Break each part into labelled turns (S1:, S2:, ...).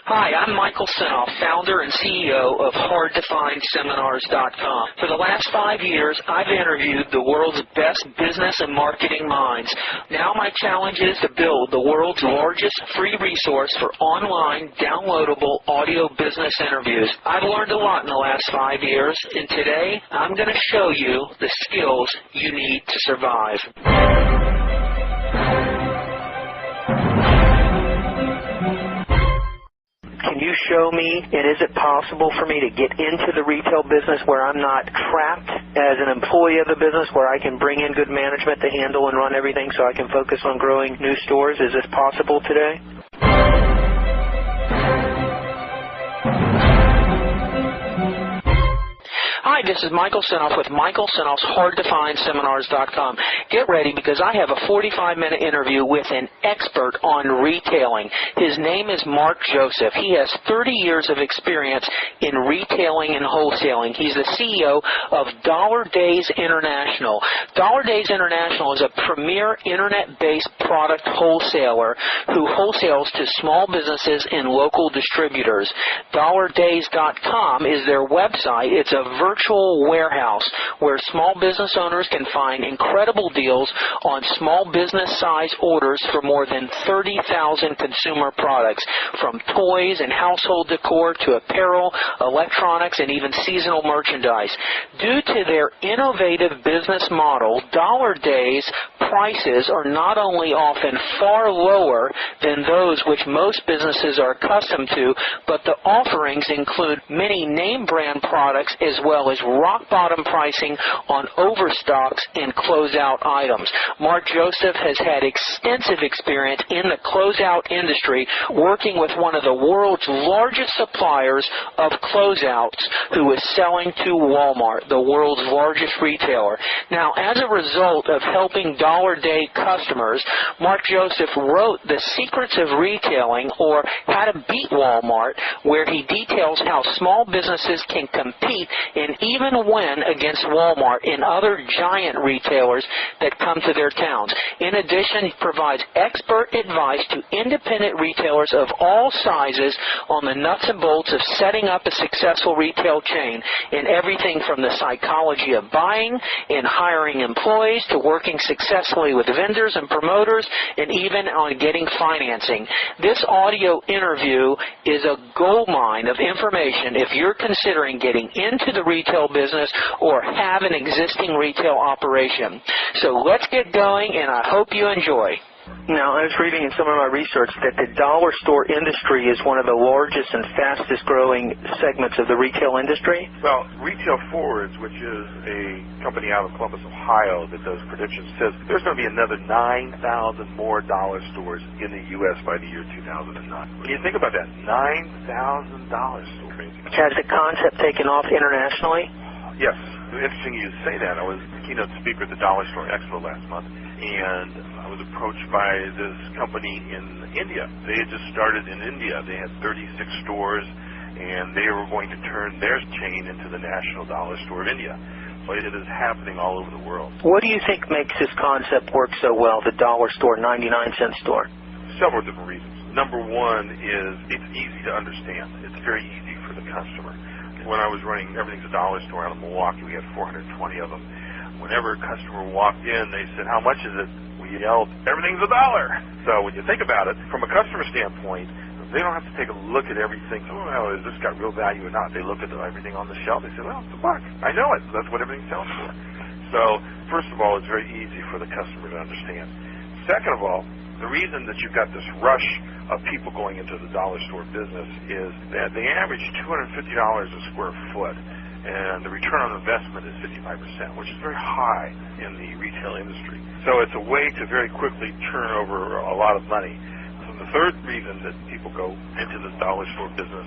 S1: Hi, I'm Michael Senoff, founder and CEO of HardToFindSeminars.com. For the last 5 years, I've interviewed the world's best business and marketing minds. Now my challenge is to build the world's largest free resource for online, downloadable audio business interviews. I've learned a lot in the last 5 years, and today I'm going to show you the skills you need to survive. Can you show me, and is it possible for me to get into the retail business where I'm not trapped as an employee of the business, where I can bring in good management to handle and run everything so I can focus on growing new stores? Is this possible today? Hi, this is Michael Senoff with Michael Senoff's HardToFindSeminars.com. Get ready because I have a 45-minute interview with an expert on retailing. His name is Mark Joseph. He has 30 years of experience in retailing and wholesaling. He's the CEO of Dollar Days International. Dollar Days International is a premier internet-based product wholesaler who wholesales to small businesses and local distributors. DollarDays.com is their website. It's a virtual warehouse where small business owners can find incredible deals on small business size orders for more than 30,000 consumer products, from toys and household decor to apparel, electronics, and even seasonal merchandise. Due to their innovative business model, Dollar Days prices are not only often far lower than those which most businesses are accustomed to, but the offerings include many name brand products as well as rock-bottom pricing on overstocks and closeout items. Mark Joseph has had extensive experience in the closeout industry, working with one of the world's largest suppliers of closeouts, who is selling to Walmart, the world's largest retailer. Now, as a result of helping Dollar Day customers, Mark Joseph wrote The Secrets of Retailing, or How to Beat Walmart, where he details how small businesses can compete and even win against Walmart and other giant retailers that come to their towns. In addition, he provides expert advice to independent retailers of all sizes on the nuts and bolts of setting up a successful retail chain, in everything from the psychology of buying and hiring employees to working successfully with vendors and promoters, and even on getting financing. This audio interview is a goldmine of information if you're considering getting into the retail business or have an existing retail operation. So let's get going, and I hope you enjoy. Now, I was reading in some of my research that the dollar store industry is one of the largest and fastest growing segments of the retail industry.
S2: Well, Retail Forwards, which is a company out of Columbus, Ohio, that does predictions, says there's going to be another 9,000 more dollar stores in the U.S. by the year 2009. When you think about that, 9,000 dollar stores.
S1: Has the concept taken off internationally?
S2: Yes. Interesting you say that. I was the keynote speaker at the Dollar Store Expo last month, and I was approached by this company in India. They had just started in India. They had 36 stores, and they were going to turn their chain into the national dollar store of India. But it is happening all over the world.
S1: What do you think makes this concept work so well, the dollar store, 99-cent store?
S2: Several different reasons. Number one is it's easy to understand. It's very easy for the customer. When I was running Everything's a Dollar Store out of Milwaukee, we had 420 of them. Whenever a customer walked in, they said, "How much is it?" We yelled, "Everything's $1." So when you think about it, from a customer standpoint, they don't have to take a look at everything. Oh, well, has this got real value or not? They look at everything on the shelf. They say, "Well, it's $1. I know it. That's what everything sells for." So first of all, it's very easy for the customer to understand. Second of all, the reason that you've got this rush of people going into the dollar store business is that they average $250 a square foot, and the return on investment is 55%, which is very high in the retail industry. So it's a way to very quickly turn over a lot of money. So the third reason that people go into the dollar store business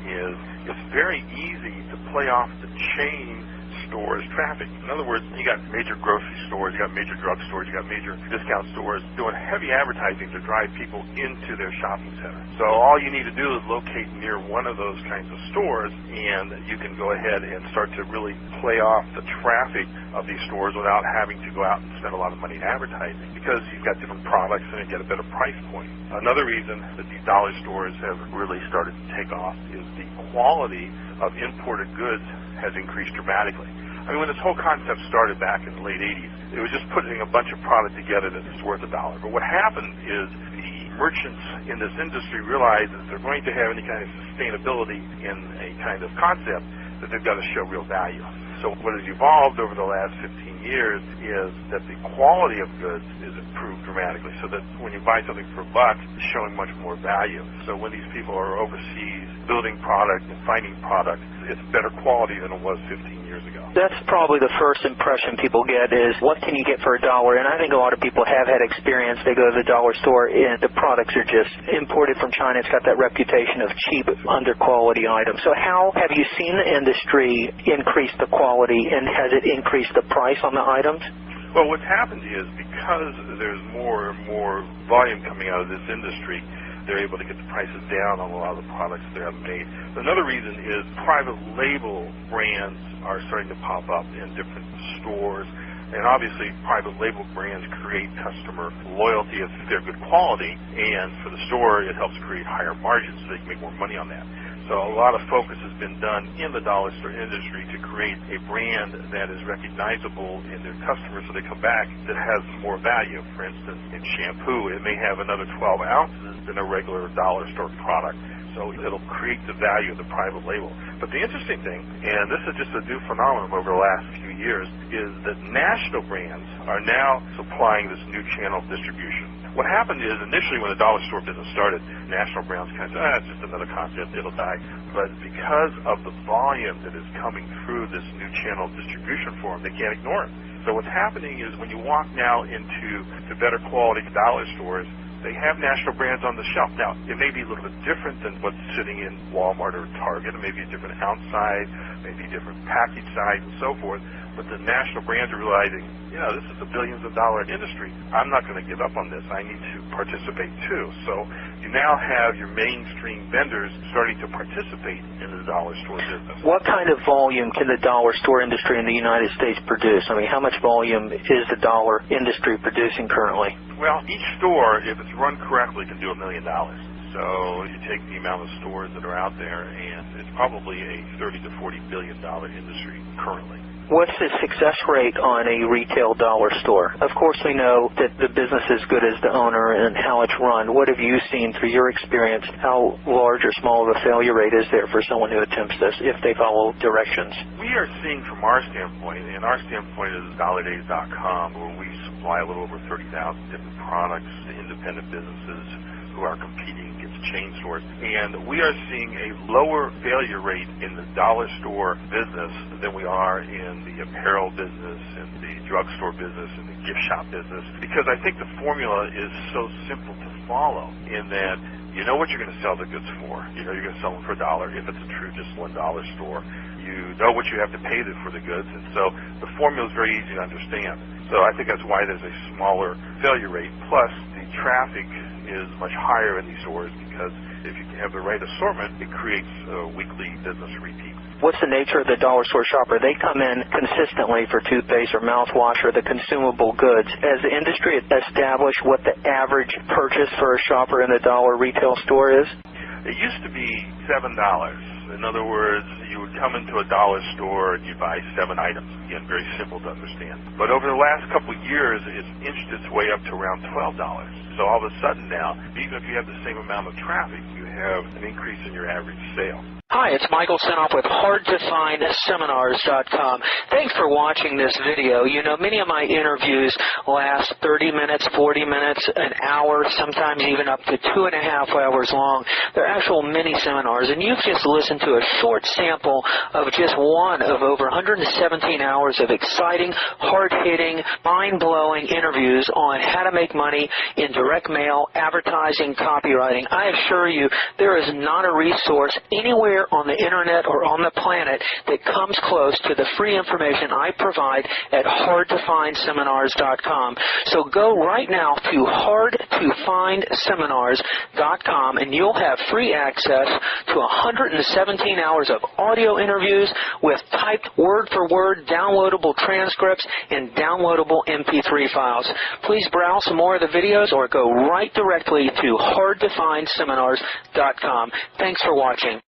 S2: is it's very easy to play off the chain stores traffic. In other words, you got major grocery stores, you got major drug stores, you got major discount stores doing heavy advertising to drive people into their shopping center. So all you need to do is locate near one of those kinds of stores, and you can go ahead and start to really play off the traffic of these stores without having to go out and spend a lot of money in advertising, because you've got different products and you get a better price point. Another reason that these dollar stores have really started to take off is the quality of imported goods has increased dramatically. I mean, when this whole concept started back in the late 80s, it was just putting a bunch of product together that was worth $1. But what happened is the merchants in this industry realized that if they're going to have any kind of sustainability in a kind of concept, that they've got to show real value. So what has evolved over the last 15 years is that the quality of goods is improved dramatically, so that when you buy something for $1, it's showing much more value. So when these people are overseas building product and finding product, it's better quality than it was 15 years ago.
S1: That's probably the first impression people get is, what can you get for $1? And I think a lot of people have had experience. They go to the dollar store and the products are just imported from China. It's got that reputation of cheap, under-quality items. So how have you seen the industry increase the quality, and has it increased the price on the items?
S2: Well, what's happened is because there's more and more volume coming out of this industry, they're able to get the prices down on a lot of the products they have made. Another reason is private label brands are starting to pop up in different stores. And obviously, private label brands create customer loyalty if they're good quality. And for the store, it helps create higher margins so they can make more money on that. So a lot of focus has been done in the dollar store industry to create a brand that is recognizable in their customers so they come back that has more value. For instance, in shampoo, it may have another 12 ounces than a regular dollar store product. So it'll create the value of the private label. But the interesting thing, and this is just a new phenomenon over the last few years, is that national brands are now supplying this new channel of distribution. What happened is, initially when the dollar store business started, national brands kind of said, it's just another concept, it'll die. But because of the volume that is coming through this new channel of distribution for them, they can't ignore it. So what's happening is when you walk now into the better quality dollar stores, they have national brands on the shelf. Now, it may be a little bit different than what's sitting in Walmart or Target. It may be a different ounce size, maybe a different package size, and so forth. But the national brands are realizing, this is a billions of dollar industry. I'm not going to give up on this. I need to participate too. So you now have your mainstream vendors starting to participate in the dollar store business.
S1: What kind of volume can the dollar store industry in the United States produce? I mean, how much volume is the dollar industry producing currently?
S2: Well, each store, if it's run correctly, can do $1 million. So you take the amount of stores that are out there, and it's probably a $30 to $40 billion industry currently.
S1: What's the success rate on a retail dollar store? Of course, we know that the business is good as the owner and how it's run. What have you seen through your experience? How large or small of a failure rate is there for someone who attempts this if they follow directions?
S2: We are seeing from our standpoint, and our standpoint is DollarDays.com, where we supply a little over 30,000 different products to independent businesses who are competing against chain stores. And we are seeing a lower failure rate in the dollar store business than we are in the apparel business, and the drugstore business, and the gift shop business, because I think the formula is so simple to follow in that you know what you're going to sell the goods for. You know you're going to sell them for $1 if it's a true just $1 store. You know what you have to pay for the goods, and so the formula is very easy to understand. So I think that's why there's a smaller failure rate. Plus, the traffic is much higher in these stores because if you have the right assortment, it creates weekly business repeats.
S1: What's the nature of the dollar store shopper? They come in consistently for toothpaste or mouthwash or the consumable goods. Has the industry established what the average purchase for a shopper in the dollar retail store is?
S2: It used to be $7. In other words, you would come into a dollar store and you'd buy 7 items. Again, very simple to understand. But over the last couple of years, it's inched its way up to around $12. So all of a sudden now, even if you have the same amount of traffic, you have an increase in your average sale.
S1: Hi, it's Michael Senoff with HardToFindSeminars.com. Thanks for watching this video. You know, many of my interviews last 30 minutes, 40 minutes, an hour, sometimes even up to 2.5 hours long. They're actual mini seminars, and you've just listened to a short sample of just one of over 117 hours of exciting, hard-hitting, mind-blowing interviews on how to make money in direct mail, advertising, copywriting. I assure you, there is not a resource anywhere anywhere on the internet or on the planet that comes close to the free information I provide at hardtofindseminars.com. So go right now to hardtofindseminars.com and you'll have free access to 117 hours of audio interviews with typed word-for-word downloadable transcripts and downloadable MP3 files. Please browse some more of the videos or go right directly to hardtofindseminars.com. Thanks for watching.